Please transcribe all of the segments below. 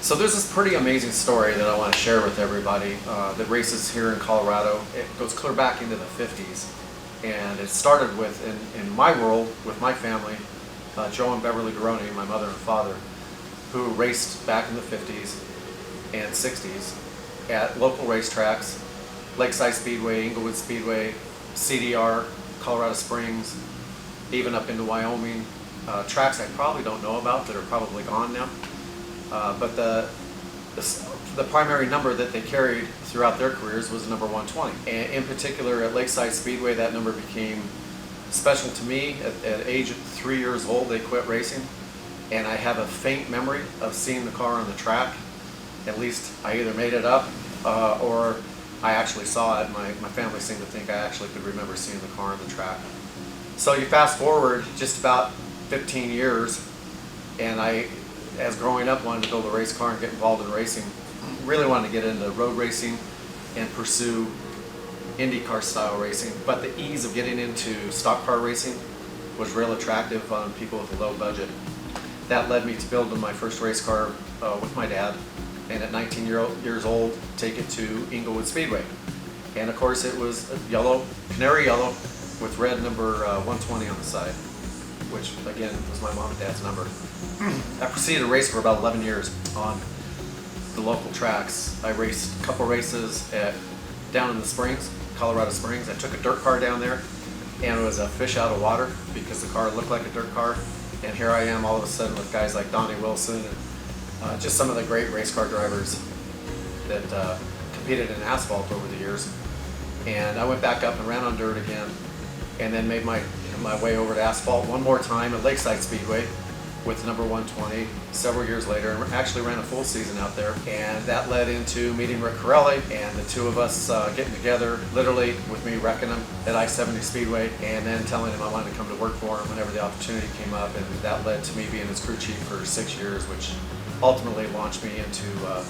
So there's this pretty amazing story that I want to share with everybody that races here in Colorado. It goes clear back into the 50s, and it started with, in my world, with my family, Joe and Beverly Garone, my mother and father, who raced back in the 50s and 60s at local racetracks, Lakeside Speedway, Inglewood Speedway, CDR, Colorado Springs, even up into Wyoming, tracks I probably don't know about that are probably gone now. But the primary number that they carried throughout their careers was the number 120. And in particular at Lakeside Speedway, that number became special to me. At age 3 years old, they quit racing. And I have a faint memory of seeing the car on the track. At least I either made it up or I actually saw it. My family seemed to think I actually could remember seeing the car on the track. So you fast forward just about 15 years, and I, as growing up, wanted to build a race car and get involved in racing. Really wanted to get into road racing and pursue IndyCar style racing. But the ease of getting into stock car racing was real attractive on people with a low budget. That led me to building my first race car with my dad, and at 19 years old, take it to Inglewood Speedway. And of course it was yellow, canary yellow, with red number 120 on the side, which again was my mom and dad's number. I proceeded to race for about 11 years on the local tracks. I raced a couple races down in the Springs, Colorado Springs. I took a dirt car down there, and it was a fish out of water because the car looked like a dirt car. And here I am all of a sudden with guys like Donnie Wilson and just some of the great race car drivers that competed in asphalt over the years. And I went back up and ran on dirt again, and then made my way over to asphalt one more time at Lakeside Speedway with number 120 several years later, and actually ran a full season out there. And that led into meeting Rick Corelli, and the two of us getting together, literally with me wrecking him at I-70 Speedway, and then telling him I wanted to come to work for him whenever the opportunity came up. And that led to me being his crew chief for 6 years, which ultimately launched me into the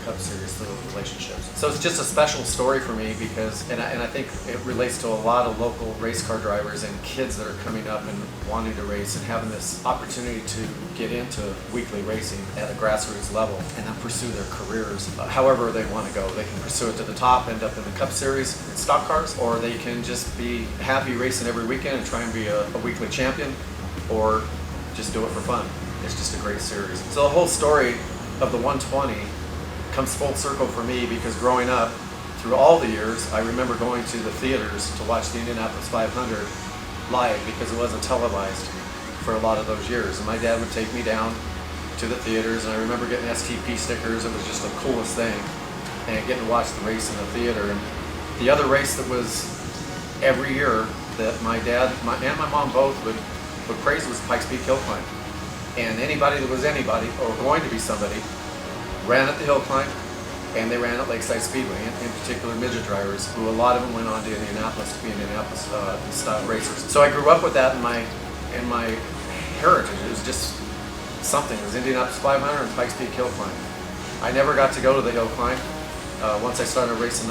Cup Series through those relationships. So it's just a special story for me because, and I think it relates to a lot of local race car drivers and kids that are coming up and wanting to race and having this opportunity to get into weekly racing at a grassroots level and then pursue their careers however they want to go. They can pursue it to the top, end up in the Cup Series in stock cars, or they can just be happy racing every weekend and try and be a weekly champion, or just do it for fun. It's just a great series. So the whole story of the 120 comes full circle for me because growing up, through all the years, I remember going to the theaters to watch the Indianapolis 500 live because it wasn't televised for a lot of those years. And my dad would take me down to the theaters, and I remember getting STP stickers. It was just the coolest thing, and getting to watch the race in the theater. And the other race that was every year that my dad and my mom both would praise was Pikes Peak Hill Climb. And anybody that was anybody, or going to be somebody, ran at the hill climb, and they ran at Lakeside Speedway, in particular midget drivers, who a lot of them went on to Indianapolis to be Indianapolis style racers. So I grew up with that in my heritage. It was just something. It was Indianapolis 500 and Pikes Peak Hill Climb. I never got to go to the hill climb. Once I started racing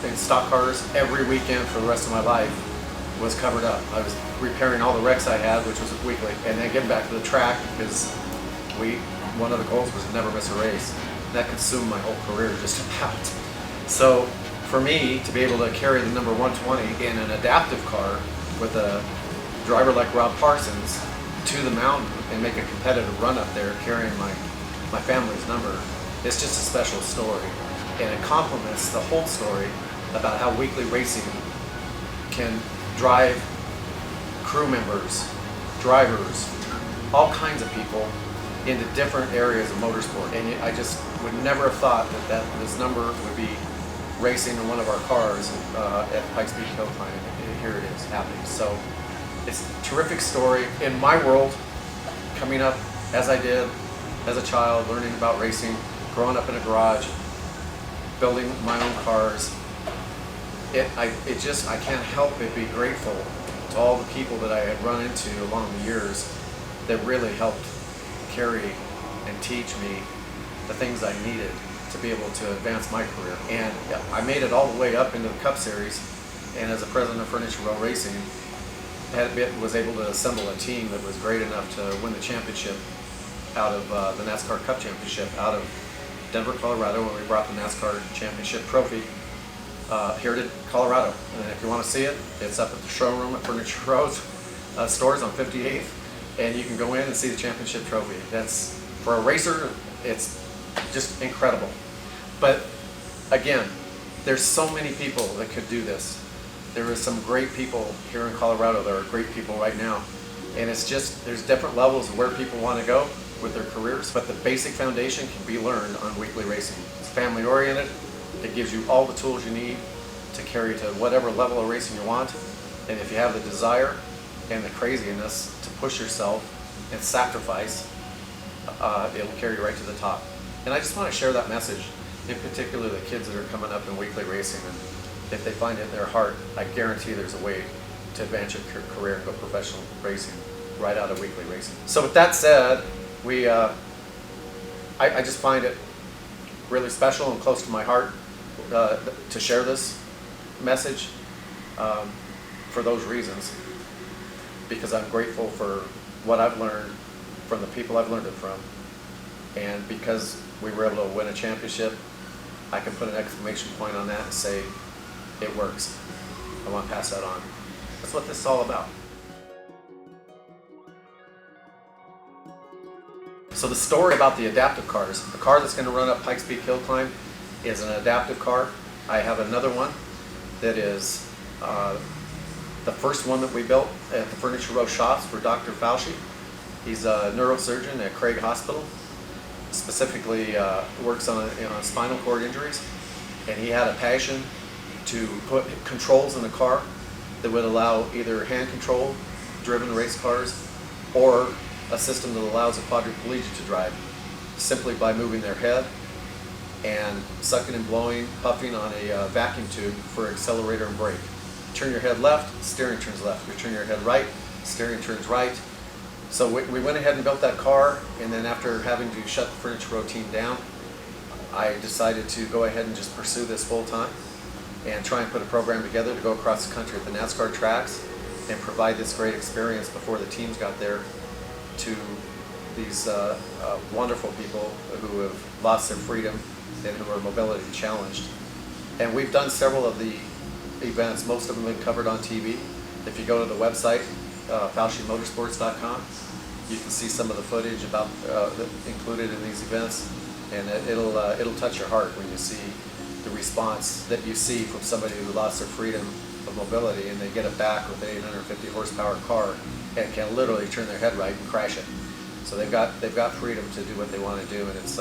in stock cars, every weekend for the rest of my life was covered up. I was repairing all the wrecks I had, which was weekly, and then getting back to the track because one of the goals was to never miss a race. That consumed my whole career just about. So for me to be able to carry the number 120 in an adaptive car with a driver like Rob Parsons to the mountain and make a competitive run up there carrying my family's number, it's just a special story. And it complements the whole story about how weekly racing can drive crew members, drivers, all kinds of people into different areas of motorsport. And I just would never have thought that this number would be racing in one of our cars at Pikes Peak Hill Climb, and here it is happening. So it's a terrific story. In my world, coming up as I did as a child, learning about racing, growing up in a garage, building my own cars, I can't help but be grateful to all the people that I had run into along the years that really helped carry and teach me the things I needed to be able to advance my career. And I made it all the way up into the Cup Series, and as a president of Furniture Row Racing, was able to assemble a team that was great enough to win the championship out of the NASCAR Cup Championship out of Denver, Colorado, when we brought the NASCAR Championship trophy here to Colorado. And if you want to see it, it's up at the showroom at Furniture Row's stores on 58th, and you can go in and see the championship trophy. That's, for a racer, it's just incredible. But again, there's so many people that could do this. There is some great people here in Colorado that are great people right now. And it's just, there's different levels of where people want to go with their careers, but the basic foundation can be learned on weekly racing. It's family oriented. It gives you all the tools you need to carry to whatever level of racing you want. And if you have the desire and the craziness to push yourself and sacrifice, it'll carry you right to the top. And I just want to share that message, in particular the kids that are coming up in weekly racing. And if they find it in their heart, I guarantee there's a way to advance your career and go professional racing right out of weekly racing. So with that said, I just find it really special and close to my heart to share this message for those reasons, because I'm grateful for what I've learned from the people I've learned it from, and because we were able to win a championship, I can put an exclamation point on that and say, it works. I want to pass that on. That's what this is all about. So the story about the adaptive cars, the car that's going to run up Pikes Peak Hill Climb is an adaptive car. I have another one that is the first one that we built at the Furniture Row shops for Dr. Falci. He's a neurosurgeon at Craig Hospital, specifically works on spinal cord injuries, and he had a passion to put controls in the car that would allow either hand control driven race cars or a system that allows a quadriplegic to drive simply by moving their head and sucking and blowing, puffing on a vacuum tube for accelerator and brake. Turn your head left, steering turns left. You turn your head right, steering turns right. So we went ahead and built that car, and then after having to shut the Furniture Row team down, I decided to go ahead and just pursue this full time and try and put a program together to go across the country at the NASCAR tracks and provide this great experience before the teams got there to these wonderful people who have lost their freedom and who are mobility challenged. And we've done several of the events. Most of them have been covered on TV. If you go to the website, FalciMotorsports.com, you can see some of the footage about included in these events, and it'll touch your heart when you see the response that you see from somebody who lost their freedom of mobility and they get it back with an 850 horsepower car and can literally turn their head right and crash it. So they've got freedom to do what they want to do, and it's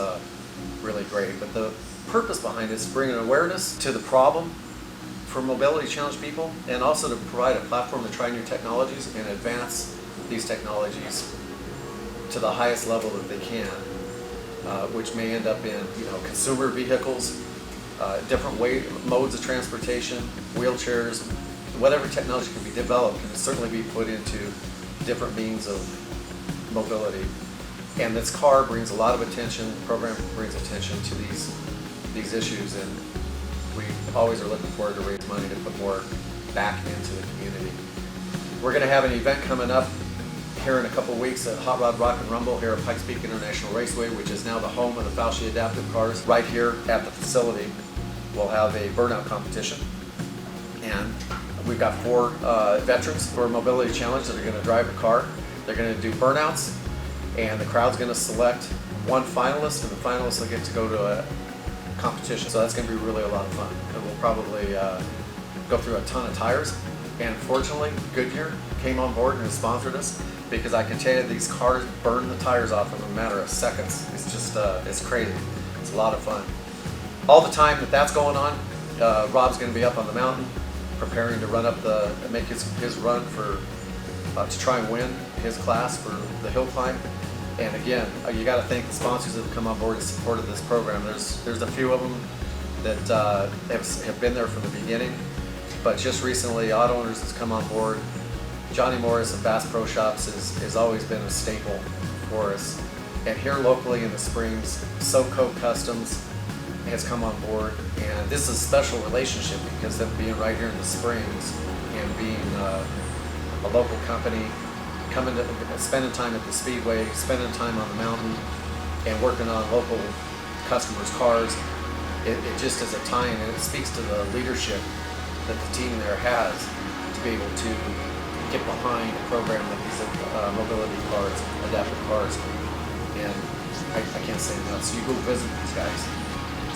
really great. But the purpose behind it is to bring an awareness to the problem for mobility challenged people, and also to provide a platform to try new technologies and advance these technologies to the highest level that they can, which may end up in consumer vehicles, different modes of transportation, wheelchairs, whatever technology can be developed can certainly be put into different means of mobility. And this car brings a lot of attention, the program brings attention to these issues, and we always are looking forward to raise money to put more back into the community. We're going to have an event coming up here in a couple weeks at Hot Rod Rock and Rumble here at Pikes Peak International Raceway, which is now the home of the Falci Adaptive cars. Right here at the facility, we'll have a burnout competition, and we've got 4 veterans for Mobility Challenge that are going to drive the car. They're going to do burnouts, and the crowd's going to select one finalist, and the finalists will get to go to a competition. So that's going to be really a lot of fun, and we'll probably go through a ton of tires. And fortunately, Goodyear came on board and has sponsored us, because I can tell you these cars burn the tires off in a matter of seconds. It's just it's crazy. It's a lot of fun. All the time that's going on, Rob's going to be up on the mountain preparing to run up make his run for to try and win his class for the hill climb. And again, you got to thank the sponsors that have come on board and supported this program. There's a few of them that have been there from the beginning, but just recently Auto Owners has come on board. Johnny Morris of Bass Pro Shops has always been a staple for us. And here locally in the Springs, SoCo Customs has come on board, and this is a special relationship because them being right here in the Springs and being a local company spending time at the speedway, spending time on the mountain, and working on local customers' cars. It just is a time, and it speaks to the leadership that the team there has to be able to get behind a program like these mobility cars, adaptive cars. And I can't say enough. So you go visit these guys,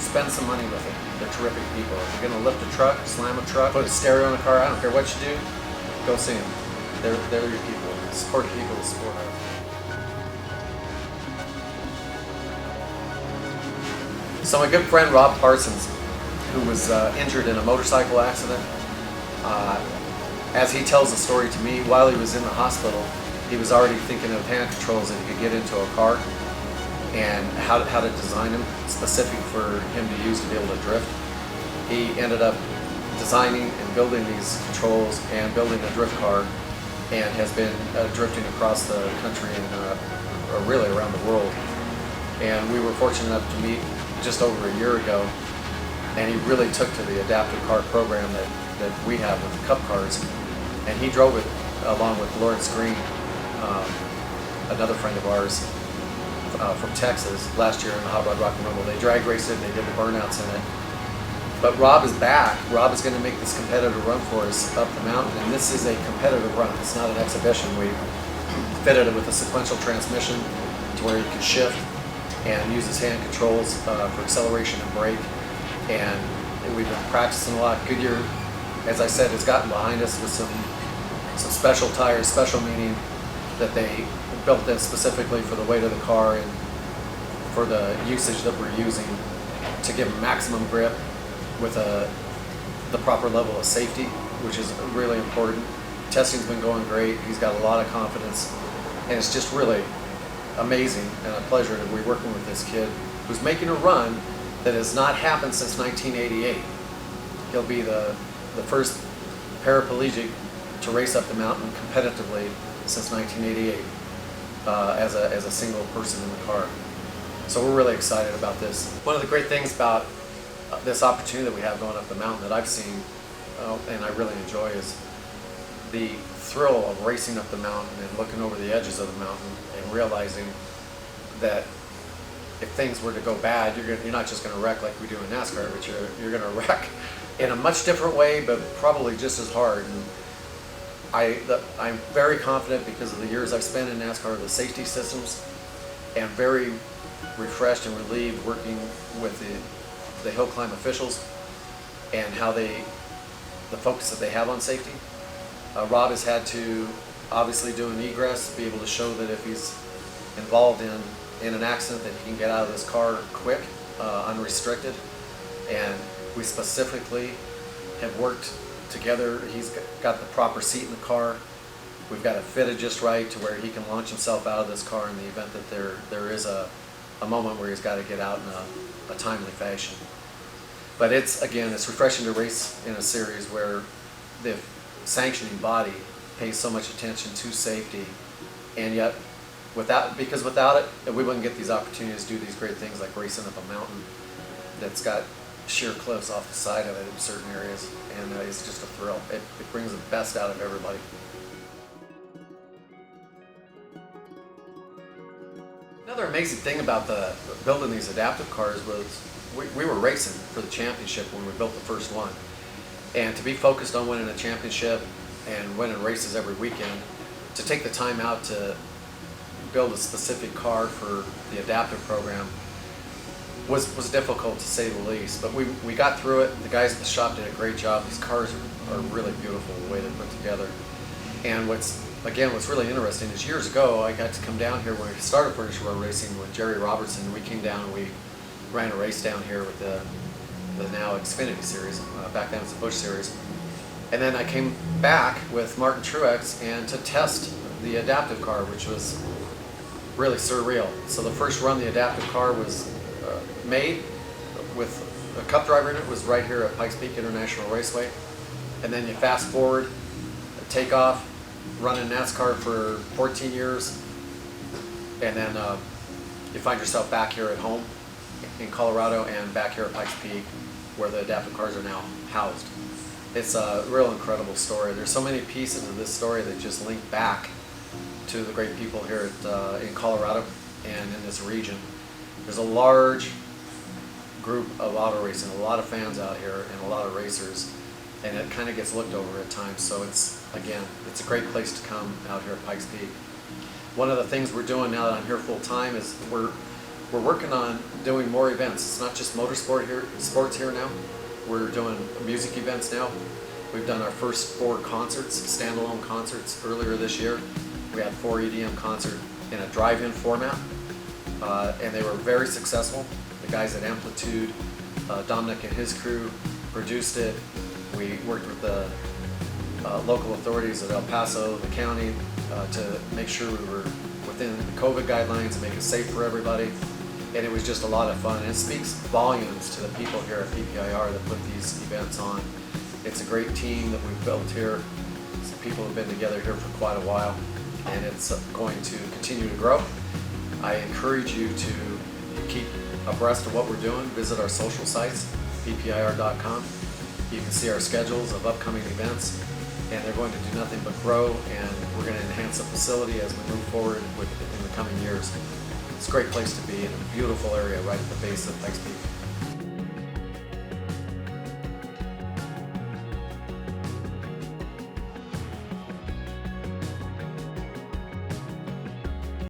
spend some money with them. They're terrific people. If you're going to lift a truck, slam a truck, put a stereo in a car, I don't care what you do, go see them. They're your people. Support the people, support them. So my good friend Rob Parsons, who was injured in a motorcycle accident, as he tells the story to me, while he was in the hospital, he was already thinking of hand controls that he could get into a car and how to design them specific for him to use to be able to drift. He ended up designing and building these controls and building a drift car, and has been drifting across the country and really around the world. And we were fortunate enough to meet just over a year ago, and he really took to the adaptive car program that we have with the Cup cars, and he drove it along with Lawrence Green, another friend of ours from Texas, last year in the Hot Rod Rock and Rumble. They drag raced it, they did the burnouts in it. But Rob is back. Rob is going to make this competitive run for us up the mountain, and this is a competitive run. It's not an exhibition. We fitted it with a sequential transmission to where he can shift and use his hand controls for acceleration and brake. And we've been practicing a lot. Goodyear, as I said, has gotten behind us with some special tires, special meaning that they built them specifically for the weight of the car and for the usage that we're using to give maximum grip with the proper level of safety, which is really important. Testing's been going great. He's got a lot of confidence, and it's just really amazing and a pleasure to be working with this kid who's making a run that has not happened since 1988. He'll be the first paraplegic to race up the mountain competitively since 1988 as a single person in the car. So we're really excited about this. One of the great things about this opportunity that we have going up the mountain that I've seen and I really enjoy is the thrill of racing up the mountain and looking over the edges of the mountain and realizing that if things were to go bad, you're not just going to wreck like we do in NASCAR, but you're going to wreck in a much different way, but probably just as hard. And I'm very confident because of the years I've spent in NASCAR, the safety systems, and very refreshed and relieved working with the hill climb officials and how the focus that they have on safety. Rob has had to obviously do an egress, be able to show that if he's involved in an accident that he can get out of this car quick, unrestricted. And we specifically have worked together. He's got the proper seat in the car. We've got it fitted just right to where he can launch himself out of this car in the event that there is a moment where he's got to get out in a timely fashion. But it's refreshing to race in a series where the sanctioning body pays so much attention to safety, and yet without it, we wouldn't get these opportunities to do these great things like racing up a mountain that's got sheer cliffs off the side of it in certain areas, and it's just a thrill. It brings the best out of everybody. Another amazing thing about building these adaptive cars was we were racing for the championship when we built the first one. And to be focused on winning a championship and winning races every weekend, to take the time out to build a specific car for the adaptive program was difficult to say the least. But we got through it. The guys at the shop did a great job. These cars are really beautiful the way they're put together. And what's really interesting is years ago I got to come down here when we started furniture road racing with Jerry Robertson. We came down and we ran a race down here with the now Xfinity series. Back then it was the Busch series. And then I came back with Martin Truex and to test the adaptive car, which was really surreal. So the first run the adaptive car was made with a Cup driver in it was right here at Pikes Peak International Raceway. And then you fast forward, take off, running NASCAR for 14 years, and then you find yourself back here at home in Colorado and back here at Pikes Peak where the adaptive cars are now housed. It's a real incredible story. There's so many pieces of this story that just link back to the great people here in Colorado and in this region. There's a large group of auto racing, a lot of fans out here and a lot of racers, and it kind of gets looked over at times. So it's a great place to come out here at Pikes Peak. One of the things we're doing now that I'm here full time is we're working on doing more events. It's not just sports here now. We're doing music events now. We've done our first 4 concerts, standalone concerts, earlier this year. We had 4 EDM concerts in a drive-in format, and they were very successful. The guys at Amplitude, Dominic and his crew produced it. We worked with the local authorities at El Paso, the county, to make sure we were within the COVID guidelines and make it safe for everybody. And it was just a lot of fun. And it speaks volumes to the people here at PPIR that put these events on. It's a great team that we've built here. Some people have been together here for quite a while, and it's going to continue to grow. I encourage you to keep abreast of what we're doing. Visit our social sites, ppir.com. You can see our schedules of upcoming events, and they're going to do nothing but grow, and we're going to enhance the facility as we move forward in the coming years. It's a great place to be in a beautiful area right at the base of Pikes Peak.